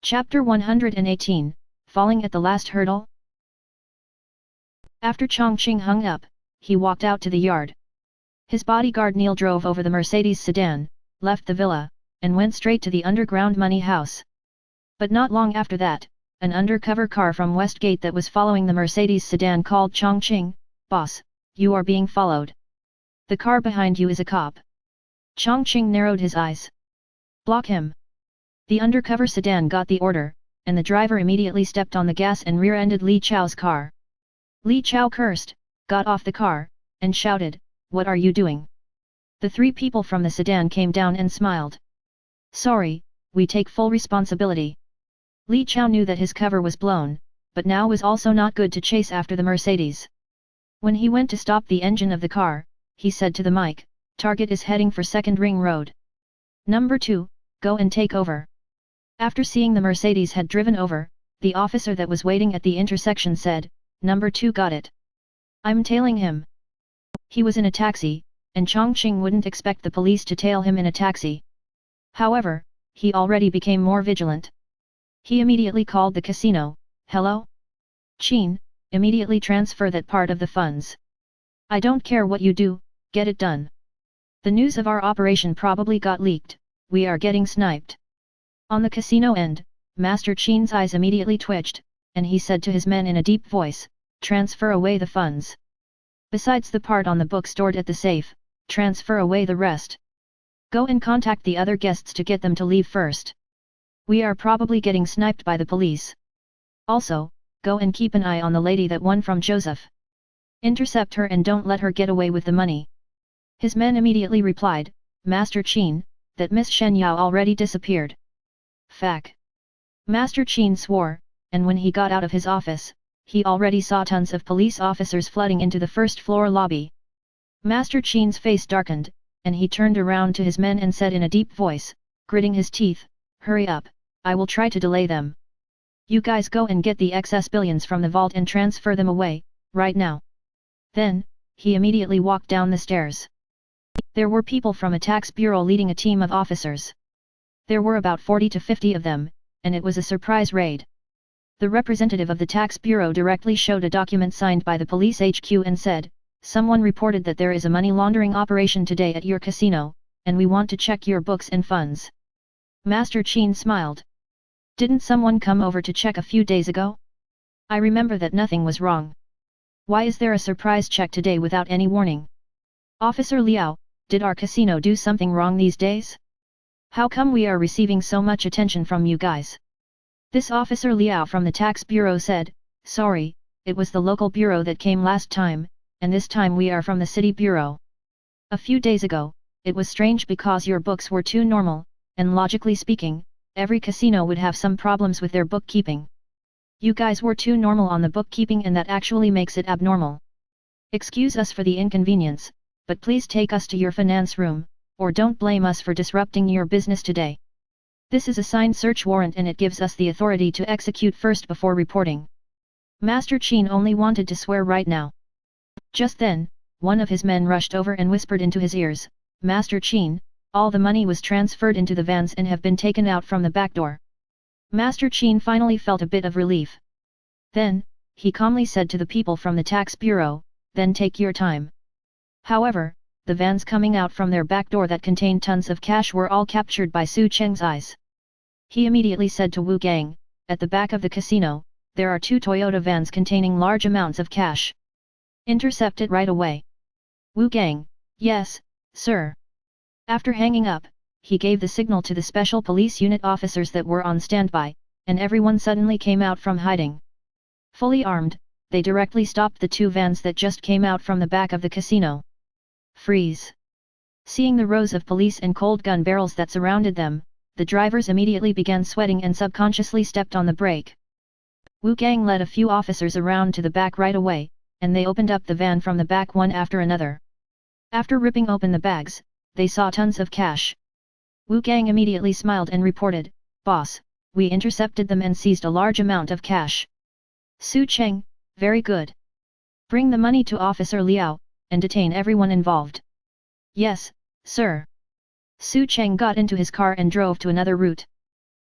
Chapter 118, Falling at the Last Hurdle. After Chongqing hung up, he walked out to the yard. His bodyguard Neil drove over the Mercedes sedan, left the villa, and went straight to the underground money house. But not long after that, an undercover car from Westgate that was following the Mercedes sedan called Chongqing, "Boss, you are being followed. The car behind you is a cop." Chongqing narrowed his eyes. "Block him." The undercover sedan got the order, and the driver immediately stepped on the gas and rear-ended Li Chao's car. Li Chao cursed, got off the car, and shouted, "What are you doing?" The three people from the sedan came down and smiled. "Sorry, we take full responsibility." Li Chao knew that his cover was blown, but now was also not good to chase after the Mercedes. When he went to stop the engine of the car, he said to the mic, "Target is heading for Second Ring Road. Number 2, go and take over." After seeing the Mercedes had driven over, the officer that was waiting at the intersection said, "Number 2 got it. I'm tailing him." He was in a taxi, and Chongqing wouldn't expect the police to tail him in a taxi. However, he already became more vigilant. He immediately called the casino. "Hello? Qin, immediately transfer that part of the funds. I don't care what you do, get it done. The news of our operation probably got leaked, we are getting sniped." On the casino end, Master Qin's eyes immediately twitched, and he said to his men in a deep voice, "Transfer away the funds. Besides the part on the book stored at the safe, transfer away the rest. Go and contact the other guests to get them to leave first. We are probably getting sniped by the police. Also, go and keep an eye on the lady that won from Joseph. Intercept her and don't let her get away with the money." His men immediately replied, "Master Qin, that Miss Shen Yao already disappeared." Fack. Master Qin swore, and when he got out of his office, he already saw tons of police officers flooding into the first-floor lobby. Master Qin's face darkened, and he turned around to his men and said in a deep voice, gritting his teeth, "Hurry up, I will try to delay them. You guys go and get the excess billions from the vault and transfer them away, right now." Then, he immediately walked down the stairs. There were people from a tax bureau leading a team of officers. There were about 40 to 50 of them, and it was a surprise raid. The representative of the tax bureau directly showed a document signed by the police HQ and said, "Someone reported that there is a money laundering operation today at your casino, and we want to check your books and funds." Master Qin smiled. "Didn't someone come over to check a few days ago? I remember that nothing was wrong. Why is there a surprise check today without any warning? Officer Liao, did our casino do something wrong these days? How come we are receiving so much attention from you guys?" This Officer Liao from the tax bureau said, "Sorry, it was the local bureau that came last time, and this time we are from the city bureau. A few days ago, it was strange because your books were too normal, and logically speaking, every casino would have some problems with their bookkeeping. You guys were too normal on the bookkeeping and that actually makes it abnormal. Excuse us for the inconvenience, but please take us to your finance room, or don't blame us for disrupting your business today. This is a signed search warrant and it gives us the authority to execute first before reporting." Master Qin only wanted to swear right now. Just then, one of his men rushed over and whispered into his ears, "Master Qin, all the money was transferred into the vans and have been taken out from the back door." Master Qin finally felt a bit of relief. Then, he calmly said to the people from the tax bureau, "Then take your time." However, the vans coming out from their back door that contained tons of cash were all captured by Su Cheng's eyes. He immediately said to Wu Gang, "At the back of the casino, there are 2 Toyota vans containing large amounts of cash. Intercept it right away." Wu Gang, "Yes, sir." After hanging up, he gave the signal to the special police unit officers that were on standby, and everyone suddenly came out from hiding. Fully armed, they directly stopped the 2 vans that just came out from the back of the casino. Freeze! Seeing the rows of police and cold gun barrels that surrounded them, the drivers immediately began sweating and subconsciously stepped on the brake. Wu Gang led a few officers around to the back right away, and they opened up the van from the back one after another. After ripping open the bags, they saw tons of cash. Wu Gang immediately smiled and reported, "Boss, we intercepted them and seized a large amount of cash." Su Cheng, "Very good. Bring the money to Officer Liao, and detain everyone involved." "Yes, sir." Su Cheng got into his car and drove to another route.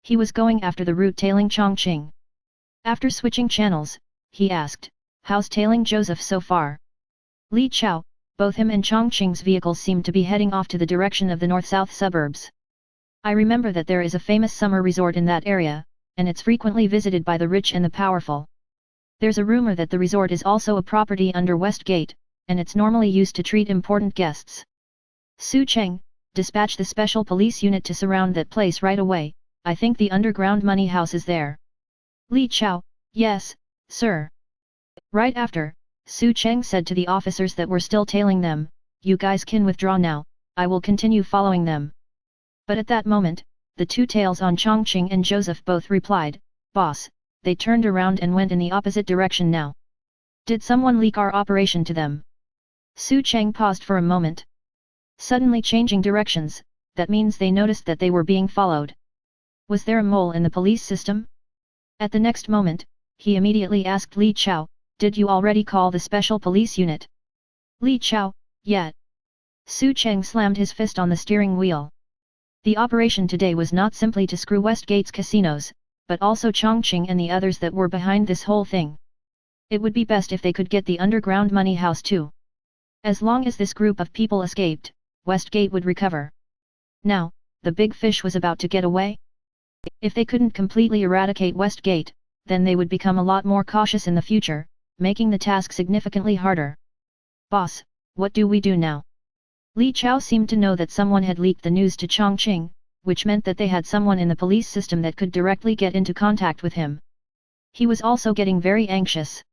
He was going after the route tailing Chongqing. After switching channels, he asked, "How's tailing Joseph so far?" Li Chao, both him and Chongqing's vehicles seemed to be heading off to the direction of the north-south suburbs. I remember that there is a famous summer resort in that area, and it's frequently visited by the rich and the powerful. There's a rumor that the resort is also a property under West Gate, and it's normally used to treat important guests. Su Cheng, dispatch the special police unit to surround that place right away. I think the underground money house is there. Li Chao, yes, sir. Right after, Su Cheng said to the officers that were still tailing them, "You guys can withdraw now, I will continue following them." But at that moment, the two tails on Chongqing and Joseph both replied, "Boss," they turned around and went in the opposite direction now. Did someone leak our operation to them? Su Cheng paused for a moment. Suddenly changing directions, that means they noticed that they were being followed. Was there a mole in the police system? At the next moment, he immediately asked Li Chao, "Did you already call the special police unit?" Li Chao, "Yet." Su Cheng slammed his fist on the steering wheel. The operation today was not simply to screw Westgate's casinos, but also Chongqing and the others that were behind this whole thing. It would be best if they could get the underground money house too. As long as this group of people escaped, Westgate would recover. Now, the big fish was about to get away? If they couldn't completely eradicate Westgate, then they would become a lot more cautious in the future, making the task significantly harder. "Boss, what do we do now?" Li Chao seemed to know that someone had leaked the news to Chongqing, which meant that they had someone in the police system that could directly get into contact with him. He was also getting very anxious.